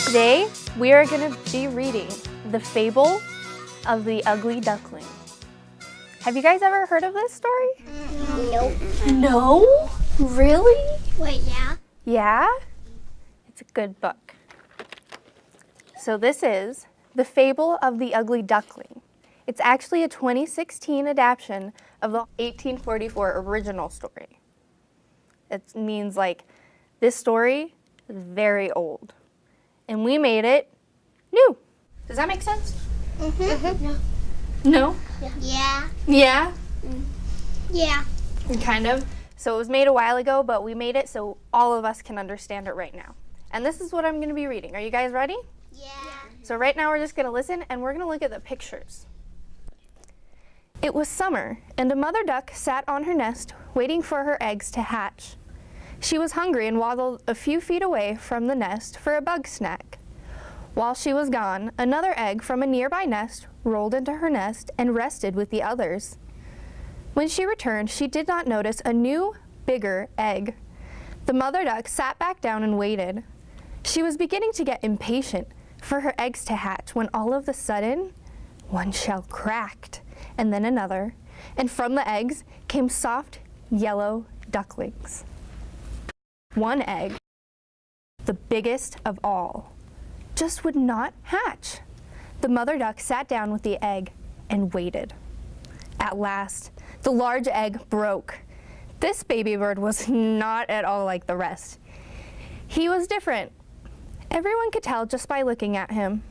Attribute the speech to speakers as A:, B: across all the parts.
A: Today, we are going to be reading The Fable of the Ugly Duckling. Have you guys ever heard of this story?
B: Nope.
A: No? Really?
B: Wait, yeah?
A: Yeah? It's a good book. So this is The Fable of the Ugly Duckling. It's actually a 2016 adaptation of the 1844 original story. It means like this story is very old. And we made it new. Does that make sense?
B: Mm-hmm.
A: No?
B: Yeah.
A: Yeah?
B: Yeah.
A: Kind of. So it was made a while ago, but we made it so all of us can understand it right now. And this is what I'm going to be reading. Are you guys ready?
B: Yeah.
A: So right now we're just going to listen and we're going to look at the pictures. It was summer, and a mother duck sat on her nest waiting for her eggs to hatch. She was hungry and waddled a few feet away from the nest for a bug snack. While she was gone, another egg from a nearby nest rolled into her nest and rested with the others. When she returned, she did not notice a new, bigger egg. The mother duck sat back down and waited. She was beginning to get impatient for her eggs to hatch when all of a sudden, one shell cracked, and then another, and from the eggs came soft, yellow ducklings. One egg, the biggest of all, just would not hatch. The mother duck sat down with the egg and waited. At last, the large egg broke. This baby bird was not at all like the rest. He was different. Everyone could tell just by looking at him.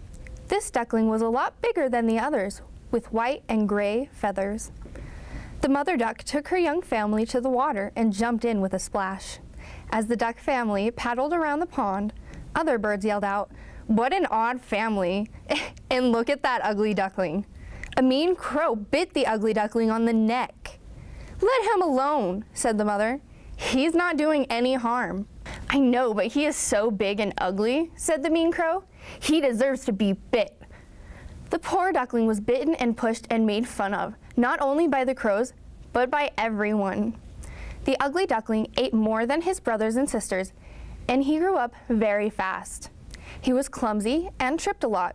A: This duckling was a lot bigger than the others, with white and gray feathers. The mother duck took her young family to the water and jumped in with a splash. As the duck family paddled around the pond, other birds yelled out, "What an odd family, and look at that ugly duckling." A mean crow bit the ugly duckling on the neck. "Let him alone," said the mother. "He's not doing any harm." "I know, but he is so big and ugly," said the mean crow. "He deserves to be bit." The poor duckling was bitten and pushed and made fun of, not only by the crows, but by everyone. The ugly duckling ate more than his brothers and sisters, and he grew up very fast. He was clumsy and tripped a lot.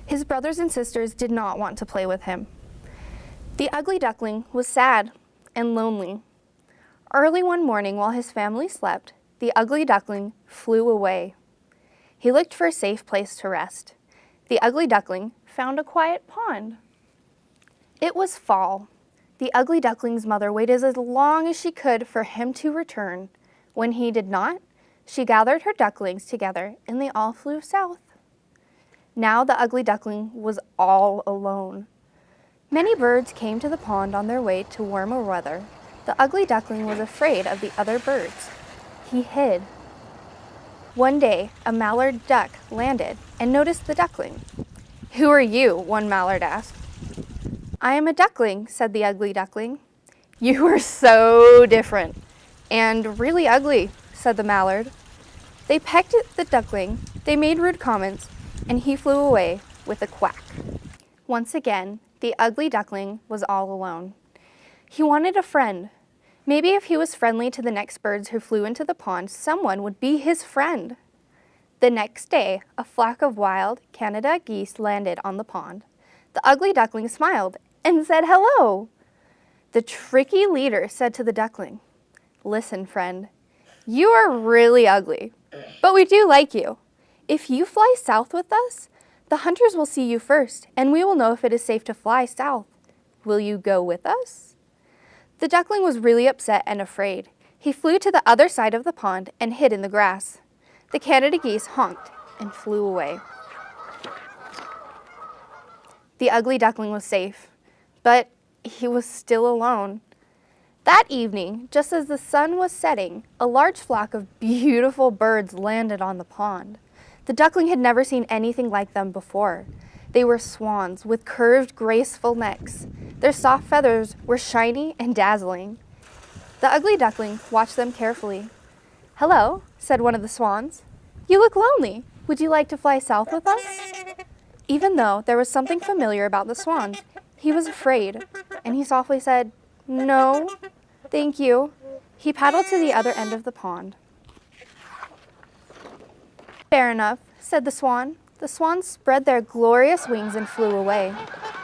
A: His brothers and sisters did not want to play with him. The ugly duckling was sad and lonely. Early one morning while his family slept, the ugly duckling flew away. He looked for a safe place to rest. The ugly duckling found a quiet pond. It was fall. The ugly duckling's mother waited as long as she could for him to return. When he did not, she gathered her ducklings together and they all flew south. Now the ugly duckling was all alone. Many birds came to the pond on their way to warmer weather. The ugly duckling was afraid of the other birds. He hid. One day, a mallard duck landed and noticed the duckling. "Who are you?" one mallard asked. "I am a duckling," said the ugly duckling. "You are so different and really ugly," said the mallard. They pecked at the duckling, they made rude comments, and he flew away with a quack. Once again, the ugly duckling was all alone. He wanted a friend. Maybe if he was friendly to the next birds who flew into the pond, someone would be his friend. The next day, a flock of wild Canada geese landed on the pond. The ugly duckling smiled and said hello. The tricky leader said to the duckling, "Listen, friend, you are really ugly, but we do like you. If you fly south with us, the hunters will see you first, and we will know if it is safe to fly south. Will you go with us?" The duckling was really upset and afraid. He flew to the other side of the pond and hid in the grass. The Canada geese honked and flew away. The ugly duckling was safe, but he was still alone. That evening, just as the sun was setting, a large flock of beautiful birds landed on the pond. The duckling had never seen anything like them before. They were swans with curved, graceful necks. Their soft feathers were shiny and dazzling. The ugly duckling watched them carefully. "Hello," said one of the swans. "You look lonely. Would you like to fly south with us?" Even though there was something familiar about the swans, he was afraid, and he softly said, "No, thank you." He paddled to the other end of the pond. Fair enough, said the swan. The swans spread their glorious wings and flew away.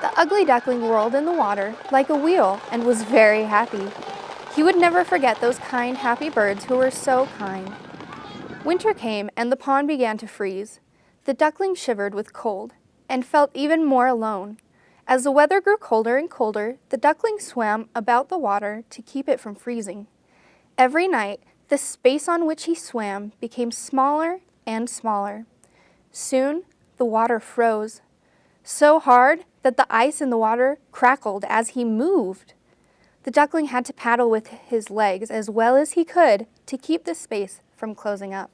A: The ugly duckling whirled in the water like a wheel and was very happy. He would never forget those kind, happy birds who were so kind. Winter came and the pond began to freeze. The duckling shivered with cold and felt even more alone. As the weather grew colder and colder, the duckling swam about the water to keep it from freezing. Every night, the space on which he swam became smaller and smaller. Soon, the water froze, so hard that the ice in the water crackled as he moved. The duckling had to paddle with his legs as well as he could to keep the space from closing up.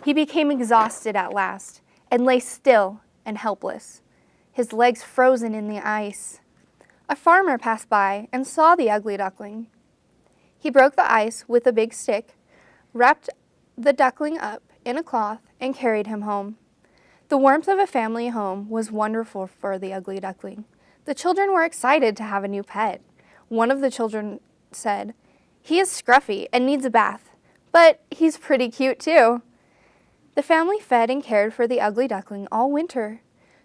A: He became exhausted at last and lay still and helpless, his legs frozen in the ice. A farmer passed by and saw the ugly duckling. He broke the ice with a big stick, wrapped the duckling up in a cloth, and carried him home. The warmth of a family home was wonderful for the ugly duckling. The children were excited to have a new pet. One of the children said, "He is scruffy and needs a bath, but he's pretty cute too." The family fed and cared for the ugly duckling all winter.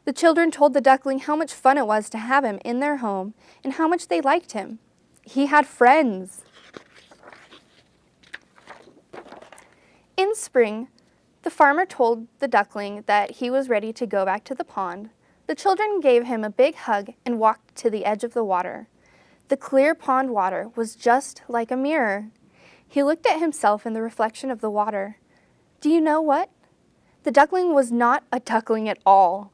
A: The children told the duckling how much fun it was to have him in their home and how much they liked him. He had friends. In spring, the farmer told the duckling that he was ready to go back to the pond. The children gave him a big hug and walked to the edge of the water. The clear pond water was just like a mirror. He looked at himself in the reflection of the water. Do you know what? The duckling was not a duckling at all.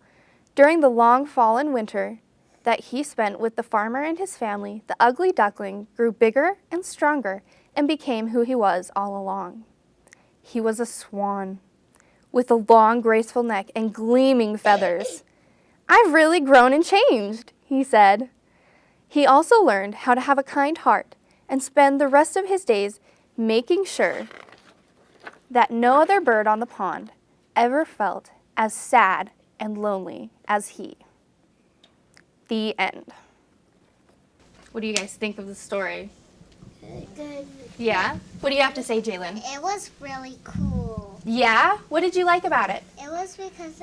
A: During the long fall and winter that he spent with the farmer and his family, the ugly duckling grew bigger and stronger and became who he was all along. He was a swan with a long, graceful neck and gleaming feathers. "I've really grown and changed," he said. He also learned how to have a kind heart and spend the rest of his days making sure that no other bird on the pond ever felt as sad and lonely as he. The end. What do you guys think of the story?
B: Good.
A: Yeah? What do you have to say, Jalen?
B: It was really cool.
A: Yeah? What did you like about it?
B: It was because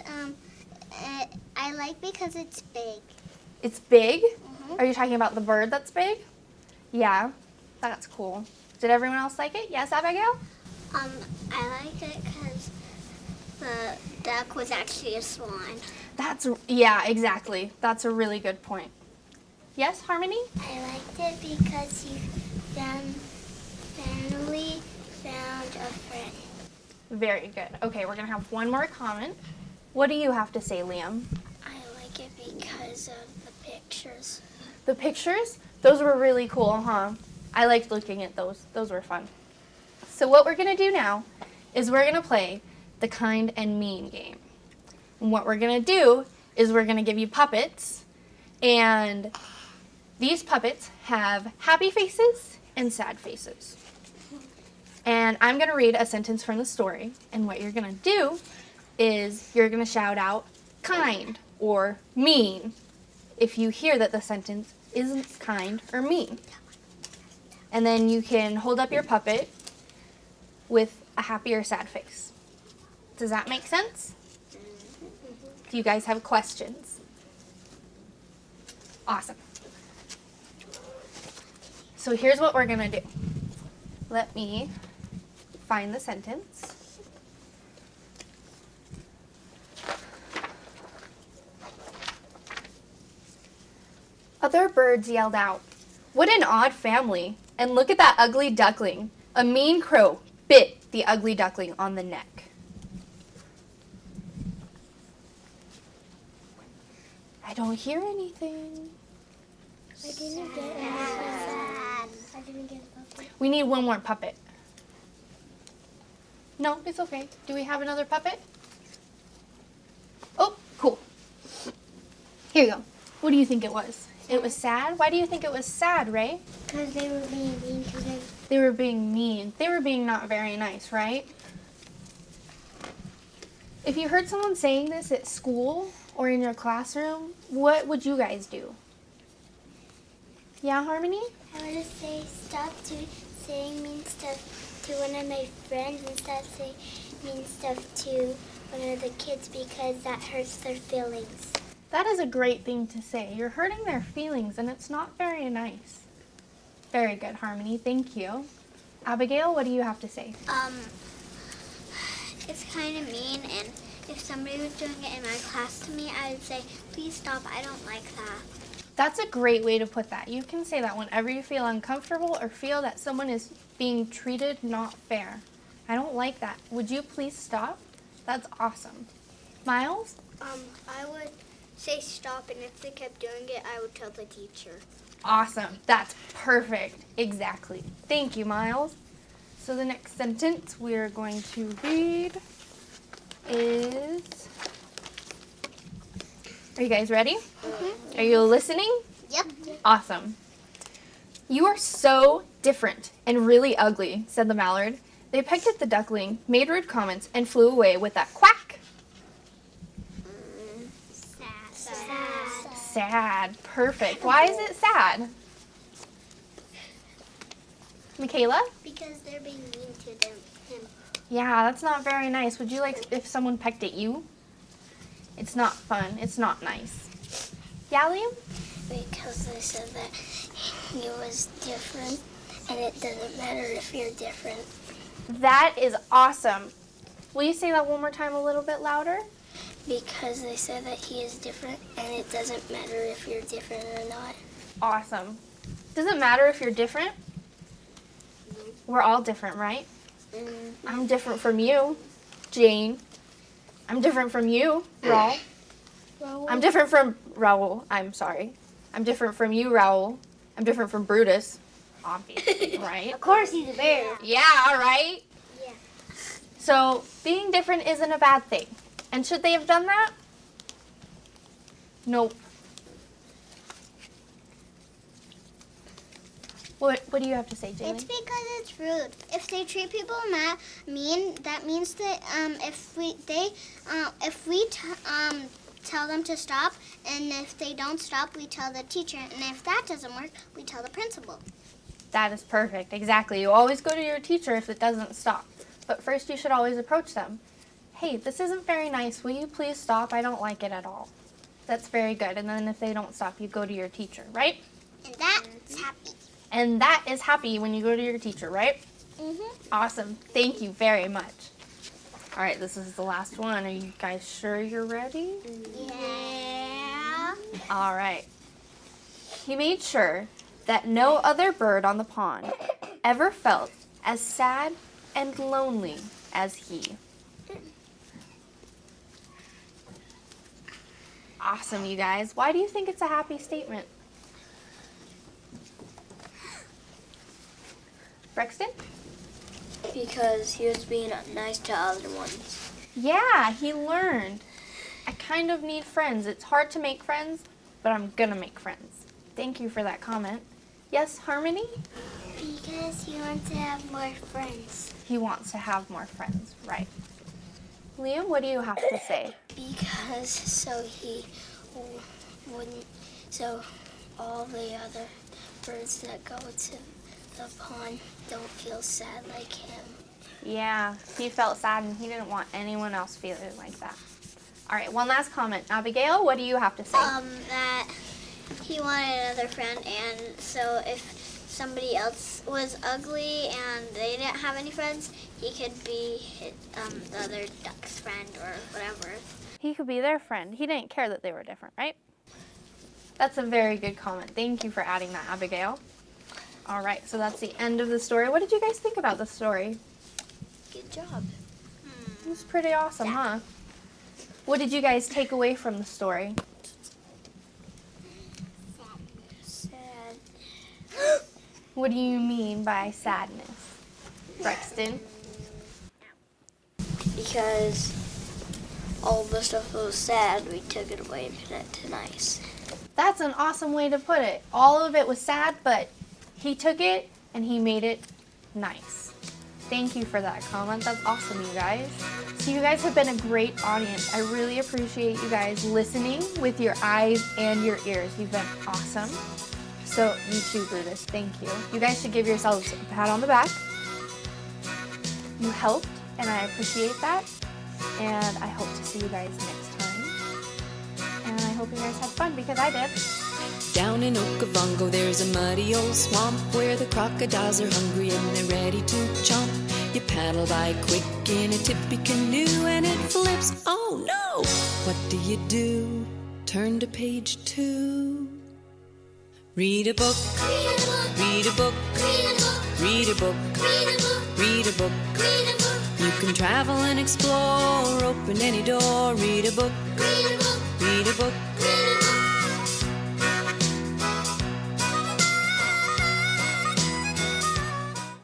B: I like because it's big.
A: It's big? Are you talking about the bird that's big? Yeah, that's cool. Did everyone else like it? Yes, Abigail?
B: I liked it because the duck was actually a swan.
A: Yeah, exactly. That's a really good point. Yes, Harmony?
B: I liked it because you finally found a friend.
A: Very good. Okay, we're going to have one more comment. What do you have to say, Liam?
B: I like it because of the pictures.
A: The pictures? Those were really cool, huh? I liked looking at those. Those were fun. So what we're going to do now is we're going to play the kind and mean game. And what we're going to do is we're going to give you puppets, and these puppets have happy faces and sad faces. And I'm going to read a sentence from the story, and what you're going to do is you're going to shout out kind or mean if you hear that the sentence isn't kind or mean. And then you can hold up your puppet with a happy or sad face. Does that make sense? Do you guys have questions? Awesome. So here's what we're going to do. Let me find the sentence. Other birds yelled out, "What an odd family! And look at that ugly duckling! A mean crow bit the ugly duckling on the neck." I don't hear anything.
B: I didn't get it. I didn't get a puppet.
A: We need one more puppet. No, it's okay. Do we have another puppet? Oh, cool. Here you go. What do you think it was? It was sad? Why do you think it was sad, Ray?
B: Because they were being mean to them.
A: They were being mean. They were being not very nice, right? If you heard someone saying this at school or in your classroom, what would you guys do? Yeah, Harmony?
B: I would say stop saying mean stuff to one of my friends and stop saying mean stuff to one of the kids because that hurts their feelings.
A: That is a great thing to say. You're hurting their feelings and it's not very nice. Very good, Harmony. Thank you. Abigail, what do you have to say?
B: It's kind of mean, and if somebody was doing it in my class to me, I would say, please stop, I don't like that.
A: That's a great way to put that. You can say that whenever you feel uncomfortable or feel that someone is being treated not fair. I don't like that. Would you please stop? That's awesome. Miles?
B: I would say stop, and if they kept doing it, I would tell the teacher.
A: Awesome. That's perfect. Exactly. Thank you, Miles. So the next sentence we're going to read is... Are you guys ready? Mm-hmm. Are you listening?
B: Yep.
A: Awesome. You are so different and really ugly, said the mallard. They pecked at the duckling, made rude comments, and flew away with that quack. Sad. Perfect. Why is it sad? Michaela?
B: Because they're being mean to him.
A: Yeah, that's not very nice. Would you like if someone pecked at you? It's not fun. It's not nice. Yeah, Liam?
B: Because they said that he was different, and it doesn't matter if you're different.
A: That is awesome. Will you say that one more time a little bit louder?
B: Because they said that he is different, and it doesn't matter if you're different or not.
A: Awesome. Does it matter if you're different? We're all different, right?
B: Mm-hmm.
A: I'm different from you, Jane. I'm different from you, Raul. I'm different from Raul. I'm sorry. I'm different from you, Raul. I'm different from Brutus. Obviously, right?
B: Of course he's a bear.
A: Yeah, right?
B: Yeah.
A: So, being different isn't a bad thing. And should they have done that? Nope. What do you have to say, Jamie?
B: It's because it's rude. If they treat people mean, that means that if we tell them to stop, and if they don't stop, we tell the teacher, and if that doesn't work, we tell the principal.
A: That is perfect. Exactly. You always go to your teacher if it doesn't stop. But first you should always approach them. Hey, this isn't very nice. Will you please stop? I don't like it at all. That's very good. And then if they don't stop, you go to your teacher, right?
B: And that's happy.
A: And that is happy when you go to your teacher, right?
B: Mm-hmm.
A: Awesome. Thank you very much. All right, this is the last one. Are you guys sure you're ready?
B: Yeah.
A: All right. He made sure that no other bird on the pond ever felt as sad and lonely as he. Awesome, you guys. Why do you think it's a happy statement? Brexton?
C: Because he was being nice to other ones.
A: Yeah, he learned. I kind of need friends. It's hard to make friends, but I'm gonna make friends. Thank you for that comment. Yes, Harmony?
B: Because he wants to have more friends.
A: He wants to have more friends, right. Liam, what do you have to say?
B: Because so all the other birds that go to the pond don't feel sad like him.
A: Yeah, he felt sad and he didn't want anyone else feeling like that. All right, one last comment. Abigail, what do you have to say?
B: That he wanted another friend, and so if somebody else was ugly and they didn't have any friends, he could be the other duck's friend or whatever.
A: He could be their friend. He didn't care that they were different, right? That's a very good comment. Thank you for adding that, Abigail. All right, so that's the end of the story. What did you guys think about the story?
C: Good job.
A: It was pretty awesome, huh? What did you guys take away from the story?
C: Sad.
A: What do you mean by sadness? Brexton?
C: Because all the stuff that was sad, we took it away and made it to nice.
A: That's an awesome way to put it. All of it was sad, but he took it and he made it nice. Thank you for that comment. That's awesome, you guys. So you guys have been a great audience. I really appreciate you guys listening with your eyes and your ears. You've been awesome. So, you too, Brutus. Thank you. You guys should give yourselves a pat on the back. You helped, and I appreciate that. And I hope to see you guys next time. And I hope you guys had fun, because I did.
D: Down in Okavango there's a muddy old swamp where the crocodiles are hungry and they're ready to chomp. You paddle by quick in a tippy canoe and it flips. Oh no! What do? Turn to page 2. Read a book. Read a book. Read a book. Read a book. You can travel and explore, open any door. Read a book. Read a book.